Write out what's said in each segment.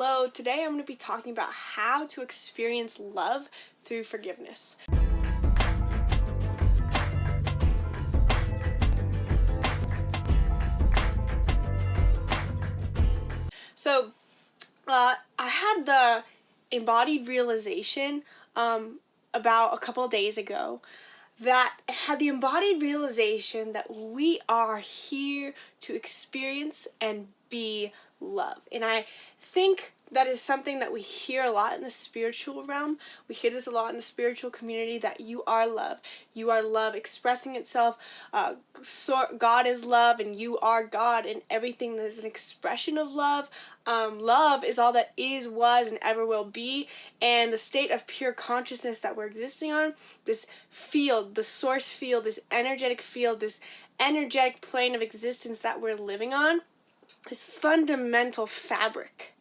Hello, today I'm going to be talking about how to experience love through forgiveness. So, I had the embodied realization about a couple of days ago that had the embodied realization that we are here to experience and be love. And I think that is something that we hear a lot in the spiritual realm. We hear this a lot in the spiritual community, that you are love. You are love expressing itself. God is love and you are God, and everything that is an expression of love. Love is all that is, was, and ever will be, and the state of pure consciousness that we're existing on, this field, the source field, this energetic plane of existence that we're living on, this fundamental fabric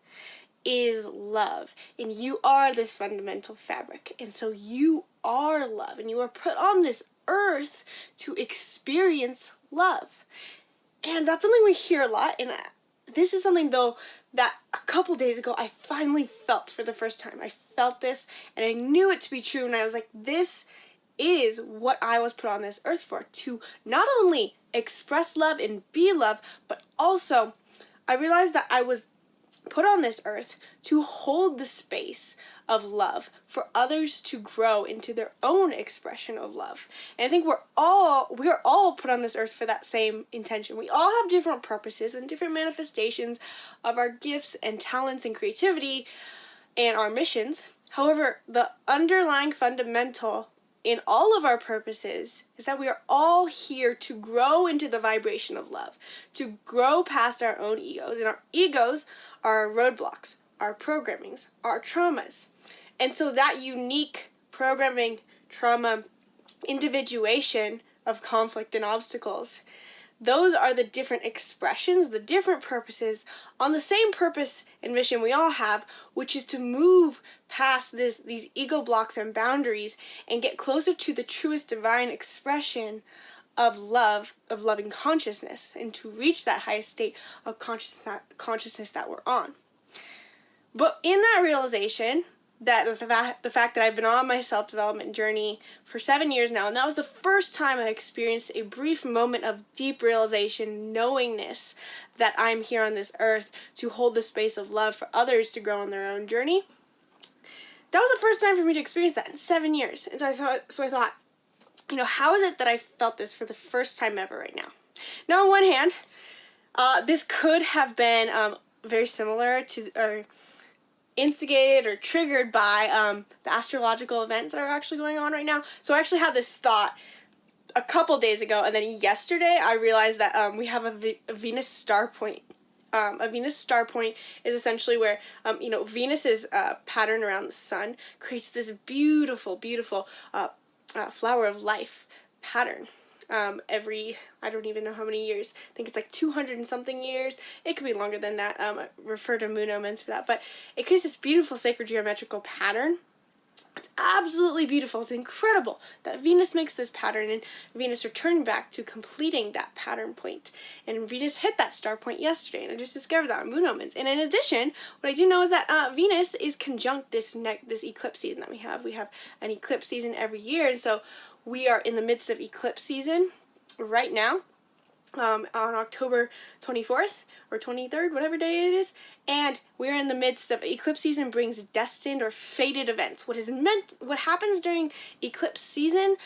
is love, and you are this fundamental fabric, and so you are love, and you are put on this earth to experience love. And that's something we hear a lot, and this is something, though, that a couple days ago I finally felt for the first time. I felt this, and I knew it to be true, and I was like, this is what I was put on this earth for, to not only express love and be love, but also I realized that I was put on this earth to hold the space of love for others to grow into their own expression of love. And I think we're all put on this earth for that same intention. We all have different purposes and different manifestations of our gifts and talents and creativity and our missions. However, the underlying fundamental in all of our purposes is that we are all here to grow into the vibration of love, to grow past our own egos, and our egos are our roadblocks, our programmings, our traumas. And so that unique programming, trauma, individuation of conflict and obstacles, those are the different expressions, the different purposes on the same purpose and mission we all have, which is to move past these ego blocks and boundaries and get closer to the truest divine expression of love, of loving consciousness, and to reach that highest state of consciousness that we're on. But in that realization, that the fact that I've been on my self-development journey for 7 years now, and that was the first time I experienced a brief moment of deep realization, knowingness that I'm here on this earth to hold the space of love for others to grow on their own journey. That was the first time for me to experience that in 7 years. And so I thought, how is it that I felt this for the first time ever right now? Now, on one hand, this could have been very similar to, or instigated or triggered by the astrological events that are actually going on right now. So I actually had this thought a couple days ago, and then yesterday I realized that we have a Venus Starpoint. A Venus Starpoint is essentially where, Venus's pattern around the sun creates this beautiful, beautiful flower of life pattern. Every, I don't even know how many years. I think it's like 200 and something years. It could be longer than that. I refer to moon omens for that. But it creates this beautiful sacred geometrical pattern. It's absolutely beautiful. It's incredible that Venus makes this pattern, and Venus returned back to completing that pattern point. And Venus hit that star point yesterday, and I just discovered that on moon omens. And in addition, what I do know is that Venus is conjunct this eclipse season that we have. We have an eclipse season every year, and so we are in the midst of eclipse season right now, on October 24th or 23rd, whatever day it is, and we're in the midst of eclipse season. Brings destined or fated events. What happens during eclipse season,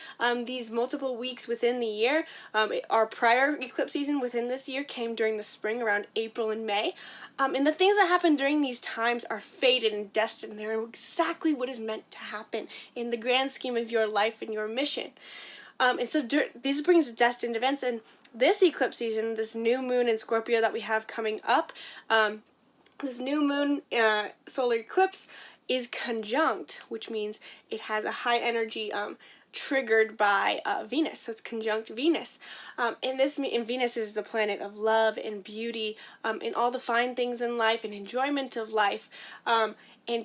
these multiple weeks within the year, our prior eclipse season within this year came during the spring around April and May, and the things that happen during these times are fated and destined. They're exactly what is meant to happen in the grand scheme of your life and your mission. And so this brings destined events, and this eclipse season, this new moon in Scorpio that we have coming up, this new moon solar eclipse is conjunct, which means it has a high energy triggered by Venus, so it's conjunct Venus. And Venus is the planet of love and beauty, and all the fine things in life and enjoyment of life. And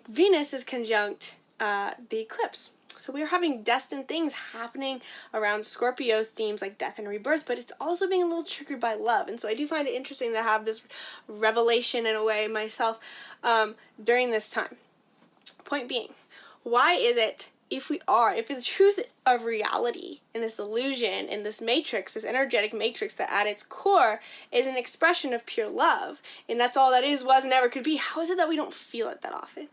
Venus is conjunct the eclipse. So we are having destined things happening around Scorpio themes like death and rebirth, but it's also being a little triggered by love. And so I do find it interesting to have this revelation in a way myself during this time. Point being, why is it if the truth of reality in this illusion, in this matrix, this energetic matrix that at its core is an expression of pure love, and that's all that is, was, and ever could be, how is it that we don't feel it that often?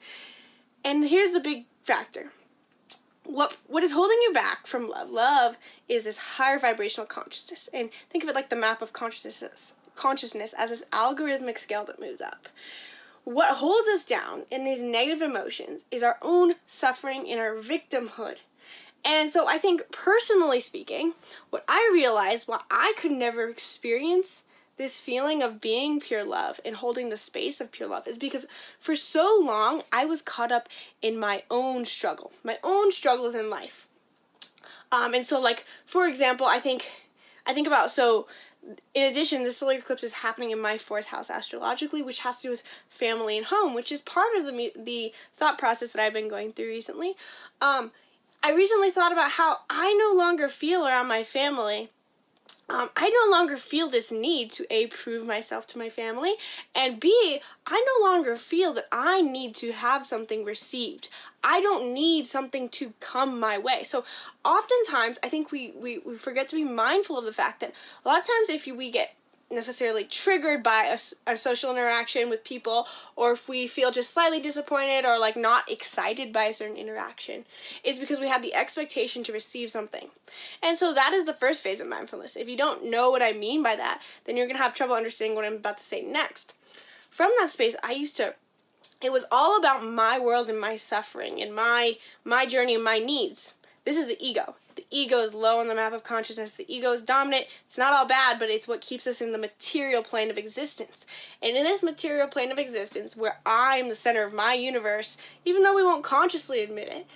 And here's the big factor. What is holding you back from love? Love is this higher vibrational consciousness. And think of it like the map of consciousness as this algorithmic scale that moves up. What holds us down in these negative emotions is our own suffering and our victimhood. And so I think, personally speaking, what I realized, why I could never experience this feeling of being pure love and holding the space of pure love, is because for so long I was caught up in my own struggles in life. And so, like, for example, I think about, so in addition, the solar eclipse is happening in my 4th house astrologically, which has to do with family and home, which is part of the thought process that I've been going through recently. I recently thought about how I no longer feel around my family. I no longer feel this need to A, prove myself to my family, and B, I no longer feel that I need to have something received. I don't need something to come my way. So oftentimes I think we forget to be mindful of the fact that a lot of times if we get necessarily triggered by a social interaction with people, or if we feel just slightly disappointed or like not excited by a certain interaction, is because we have the expectation to receive something. And so that is the first phase of mindfulness. If you don't know what I mean by that, then you're going to have trouble understanding what I'm about to say next. From that space, it was all about my world and my suffering and my journey and my needs. This is the ego. The ego is low on the map of consciousness. The ego is dominant. It's not all bad, but it's what keeps us in the material plane of existence. And in this material plane of existence, where I'm the center of my universe, even though we won't consciously admit it,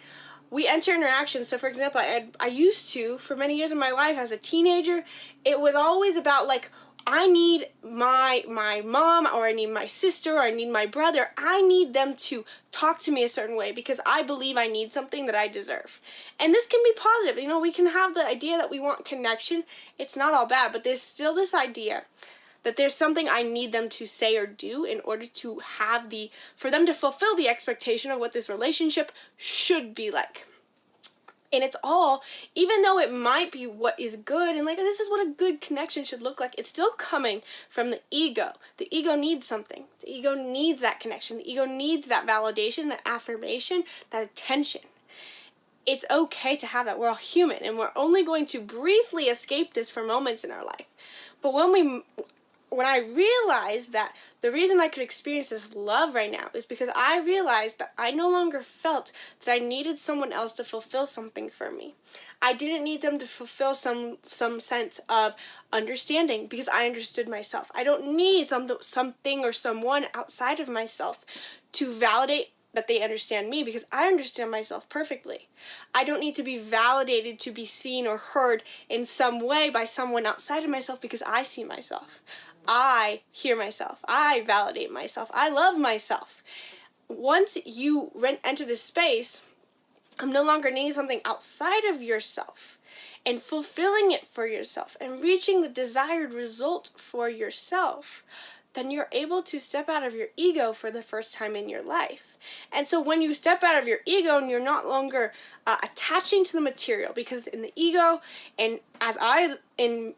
we enter interactions. So for example, I used to, for many years of my life as a teenager, it was always about like, I need my mom, or I need my sister, or I need my brother. I need them to talk to me a certain way because I believe I need something that I deserve. And this can be positive. You know, we can have the idea that we want connection. It's not all bad, but there's still this idea that there's something I need them to say or do in order to for them to fulfill the expectation of what this relationship should be like. And it's all, even though it might be what is good, and like this is what a good connection should look like, it's still coming from the ego. The ego needs something. The ego needs that connection. The ego needs that validation, that affirmation, that attention. It's okay to have that. We're all human, and we're only going to briefly escape this for moments in our life. But when I realized that the reason I could experience this love right now is because I realized that I no longer felt that I needed someone else to fulfill something for me. I didn't need them to fulfill some sense of understanding because I understood myself. I don't need something or someone outside of myself to validate that they understand me because I understand myself perfectly. I don't need to be validated to be seen or heard in some way by someone outside of myself because I see myself. I hear myself. I validate myself. I love myself. Once you enter this space, I'm no longer needing something outside of yourself and fulfilling it for yourself and reaching the desired result for yourself, then you're able to step out of your ego for the first time in your life. And so when you step out of your ego and you're not longer attaching to the material, because in the ego and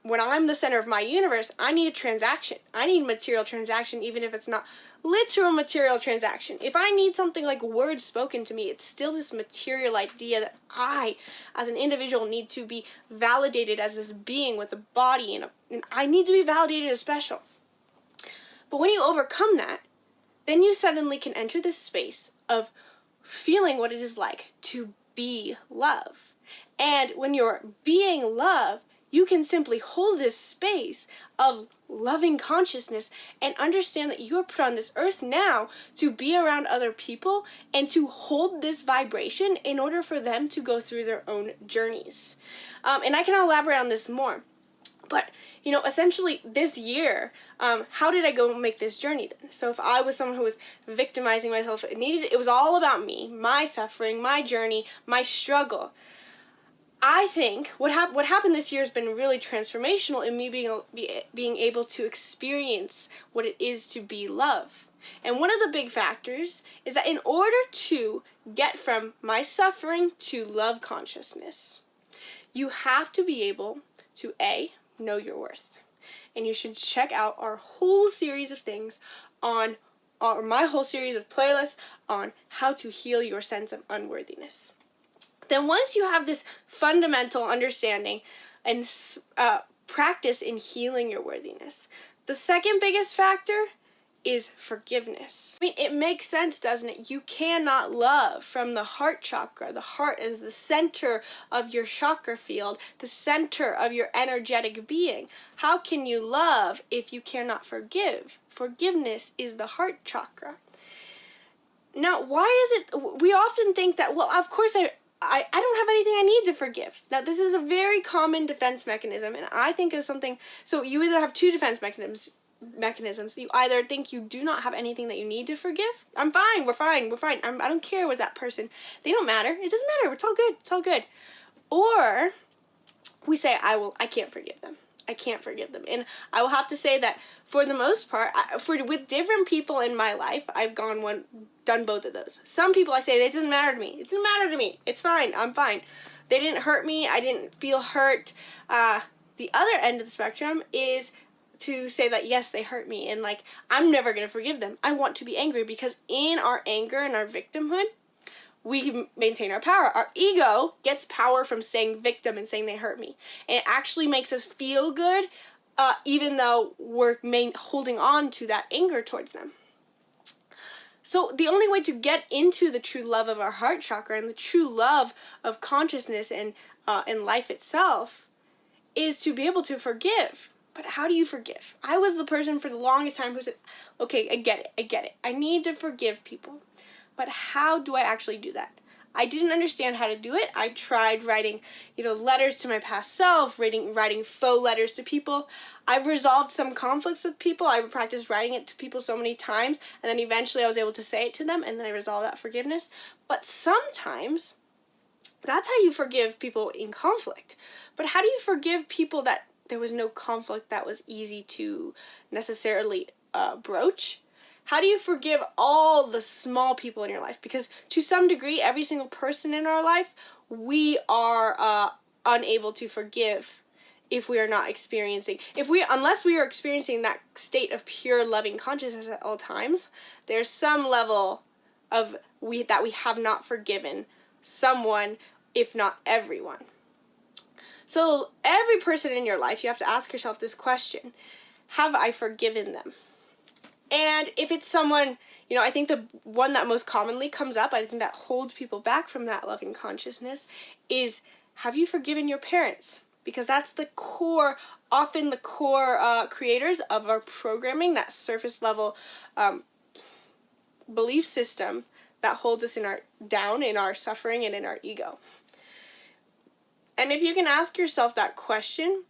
when I'm the center of my universe, I need a transaction. I need material transaction, even if it's not literal material transaction. If I need something like words spoken to me, it's still this material idea that I, as an individual, need to be validated as this being with a body, and I need to be validated as special. But when you overcome that, then you suddenly can enter this space of feeling what it is like to be love. And when you're being love, you can simply hold this space of loving consciousness and understand that you are put on this earth now to be around other people and to hold this vibration in order for them to go through their own journeys. And I can elaborate on this more. But, you know, essentially this year, how did I go make this journey then? So if I was someone who was victimizing myself, it was all about me, my suffering, my journey, my struggle. I think what happened this year has been really transformational in me being able to experience what it is to be love. And one of the big factors is that in order to get from my suffering to love consciousness, you have to be able to know your worth. And you should check out our whole series of things or my whole series of playlists on how to heal your sense of unworthiness. Then once you have this fundamental understanding and practice in healing your worthiness, the second biggest factor is forgiveness. I mean, it makes sense, doesn't it? You cannot love from the heart chakra. The heart is the center of your chakra field, the center of your energetic being. How can you love if you cannot forgive? Forgiveness is the heart chakra. Now, why is it, we often think that, well, of course I don't have anything I need to forgive. Now, this is a very common defense mechanism, and I think of something, so you either have two defense mechanisms. You either think you do not have anything that you need to forgive. I'm fine, we're fine. I don't care with that person. They don't matter. It doesn't matter. It's all good. Or we say, I can't forgive them. And I will have to say that for the most part, with different people in my life, I've done both of those. Some people I say, it doesn't matter to me. It doesn't matter to me. It's fine. I'm fine. They didn't hurt me. I didn't feel hurt. The other end of the spectrum is to say that, yes, they hurt me, and like, I'm never going to forgive them. I want to be angry, because in our anger and our victimhood, we maintain our power. Our ego gets power from staying victim and saying they hurt me. And it actually makes us feel good, even though we're holding on to that anger towards them. So the only way to get into the true love of our heart chakra and the true love of consciousness and life itself is to be able to forgive. But how do you forgive? I was the person for the longest time who said, okay, I get it. I need to forgive people. But how do I actually do that? I didn't understand how to do it. I tried writing, letters to my past self, writing faux letters to people. I've resolved some conflicts with people. I practiced writing it to people so many times, and then eventually I was able to say it to them, and then I resolved that forgiveness. But sometimes, that's how you forgive people in conflict. But how do you forgive people that there was no conflict that was easy to necessarily broach? How do you forgive all the small people in your life? Because to some degree, every single person in our life, we are unable to forgive if we are not experiencing, unless we are experiencing that state of pure loving consciousness at all times, there's some level of that we have not forgiven someone, if not everyone. So every person in your life, you have to ask yourself this question: have I forgiven them? And if it's someone, I think the one that most commonly comes up, I think that holds people back from that loving consciousness, is, have you forgiven your parents? Because that's the core, often the core creators of our programming, that surface level belief system that holds us down in our suffering and in our ego. And if you can ask yourself that question,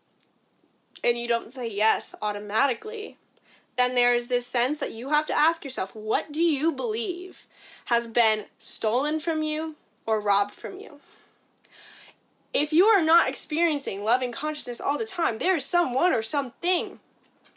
and you don't say yes automatically, then there's this sense that you have to ask yourself, what do you believe has been stolen from you or robbed from you? If you are not experiencing loving consciousness all the time, there is someone or something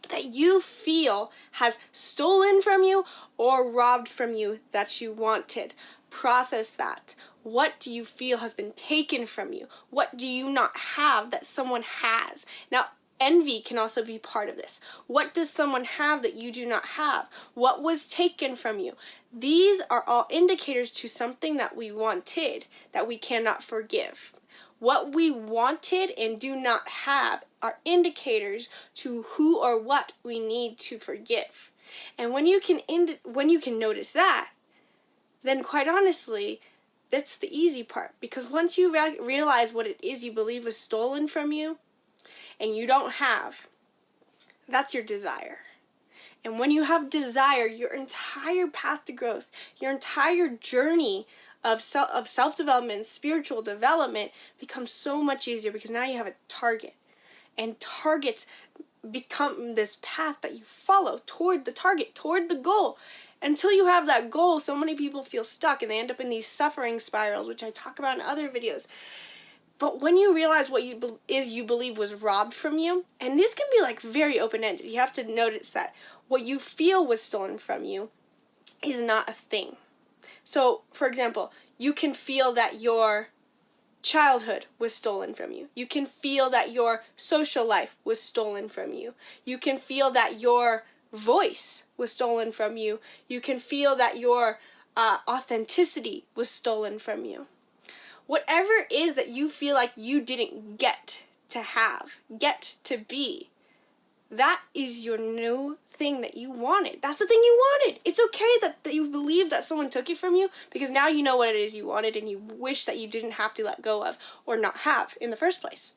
that you feel has stolen from you or robbed from you that you wanted. Process that. What do you feel has been taken from you? What do you not have that someone has? Now, envy can also be part of this. What does someone have that you do not have? What was taken from you? These are all indicators to something that we wanted that we cannot forgive. What we wanted and do not have are indicators to who or what we need to forgive. And when you can notice that, then quite honestly, that's the easy part. Because once you realize what it is you believe was stolen from you and you don't have, that's your desire. And when you have desire, your entire path to growth, your entire journey of self-development, spiritual development becomes so much easier, because now you have a target. and targets become this path that you follow toward the target, toward the goal. Until you have that goal, so many people feel stuck and they end up in these suffering spirals, which I talk about in other videos. But when you realize what you believe was robbed from you, and this can be like very open-ended, you have to notice that what you feel was stolen from you is not a thing. So, for example, you can feel that your childhood was stolen from you. You can feel that your social life was stolen from you. You can feel that your voice was stolen from you. You can feel that your authenticity was stolen from you. Whatever it is that you feel like you didn't get to have, get to be, that is your new thing that you wanted. That's the thing you wanted. It's okay that you believe that someone took it from you, because now you know what it is you wanted and you wish that you didn't have to let go of or not have in the first place.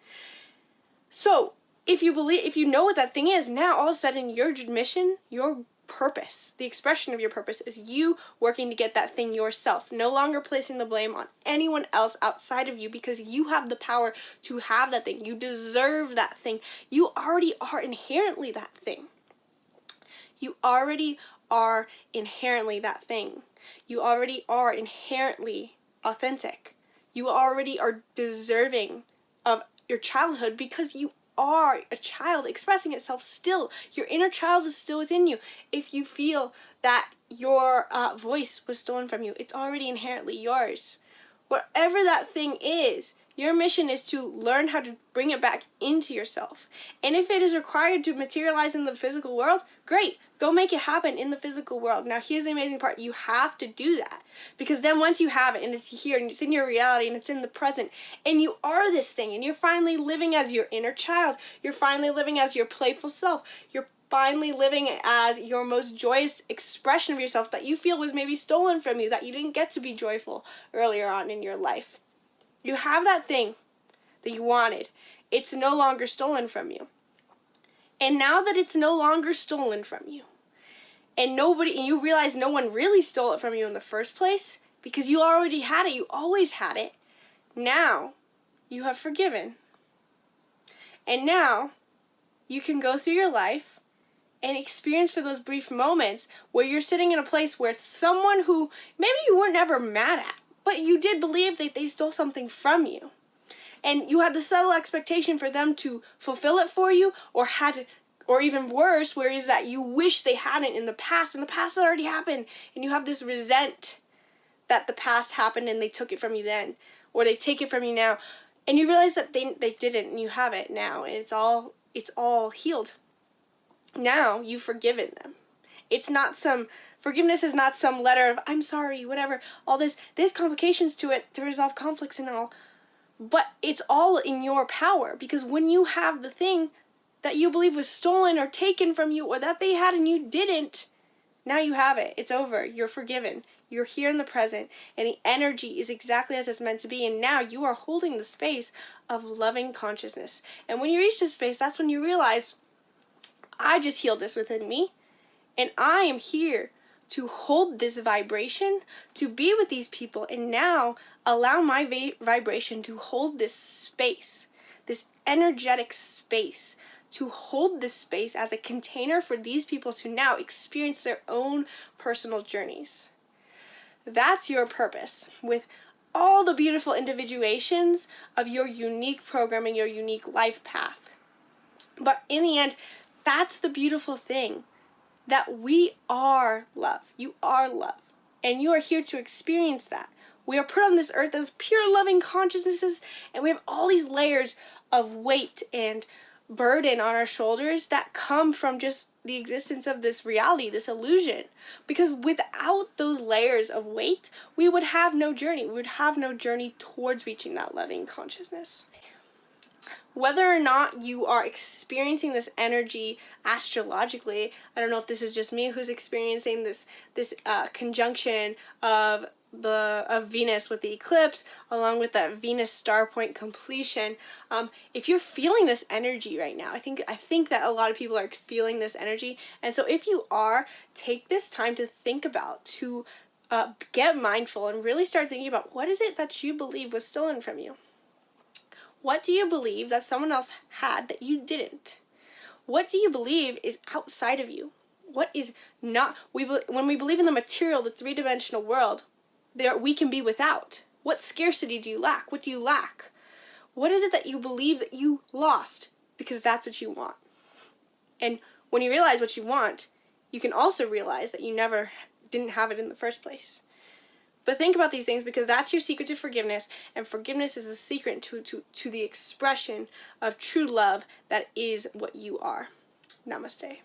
So if you know what that thing is, now all of a sudden your mission, your purpose, the expression of your purpose is you working to get that thing yourself, no longer placing the blame on anyone else outside of you, because you have the power to have that thing. You deserve that thing. You already are inherently that thing. You already are inherently that thing. You already are inherently authentic. You already are deserving of your childhood, because you are a child expressing itself still. Your inner child is still within you. If you feel that your voice was stolen from you, it's already inherently yours. Whatever that thing is, your mission is to learn how to bring it back into yourself. And if it is required to materialize in the physical world, great. Go make it happen in the physical world. Now, here's the amazing part. You have to do that. Because then once you have it, and it's here, and it's in your reality, and it's in the present, and you are this thing, and you're finally living as your inner child. You're finally living as your playful self. You're finally living as your most joyous expression of yourself that you feel was maybe stolen from you, that you didn't get to be joyful earlier on in your life. You have that thing that you wanted. It's no longer stolen from you. And now that it's no longer stolen from you, and you realize no one really stole it from you in the first place, because you already had it, you always had it, now you have forgiven. And now you can go through your life and experience for those brief moments where you're sitting in a place where someone who maybe you were never mad at, but you did believe that they stole something from you. And you had the subtle expectation for them to fulfill it for you, or even worse, where is that you wish they hadn't in the past, and the past had already happened, and you have this resent that the past happened and they took it from you then, or they take it from you now, and you realize that they didn't, and you have it now, and it's all healed. Now you've forgiven them. Forgiveness is not some letter of, I'm sorry, whatever, all this. There's complications to it to resolve conflicts and all. But it's all in your power, because when you have the thing that you believe was stolen or taken from you, or that they had and you didn't, now you have it. It's over. You're forgiven. You're here in the present, and the energy is exactly as it's meant to be, and now you are holding the space of loving consciousness. And when you reach this space, that's when you realize, I just healed this within me, and I am here to hold this vibration, to be with these people, and now allow my vibration to hold this space, this energetic space, to hold this space as a container for these people to now experience their own personal journeys. That's your purpose, with all the beautiful individuations of your unique programming, your unique life path. But in the end, that's the beautiful thing, that we are love. You are love. And you are here to experience that. We are put on this earth as pure loving consciousnesses, and we have all these layers of weight and burden on our shoulders that come from just the existence of this reality, this illusion. Because without those layers of weight, we would have no journey. We would have no journey towards reaching that loving consciousness. Whether or not you are experiencing this energy astrologically, I don't know if this is just me who's experiencing this conjunction of Venus with the eclipse, along with that Venus Starpoint completion. If you're feeling this energy right now, I think that a lot of people are feeling this energy, and so if you are, take this time to think about, to get mindful and really start thinking about, what is it that you believe was stolen from you? What do you believe that someone else had that you didn't? What do you believe is outside of you? What is not? When we believe in the material, the three-dimensional world, we can be without. What scarcity do you lack? What do you lack? What is it that you believe that you lost? Because that's what you want. And when you realize what you want, you can also realize that you never didn't have it in the first place. But think about these things, because that's your secret to forgiveness, and forgiveness is the secret to the expression of true love that is what you are. Namaste.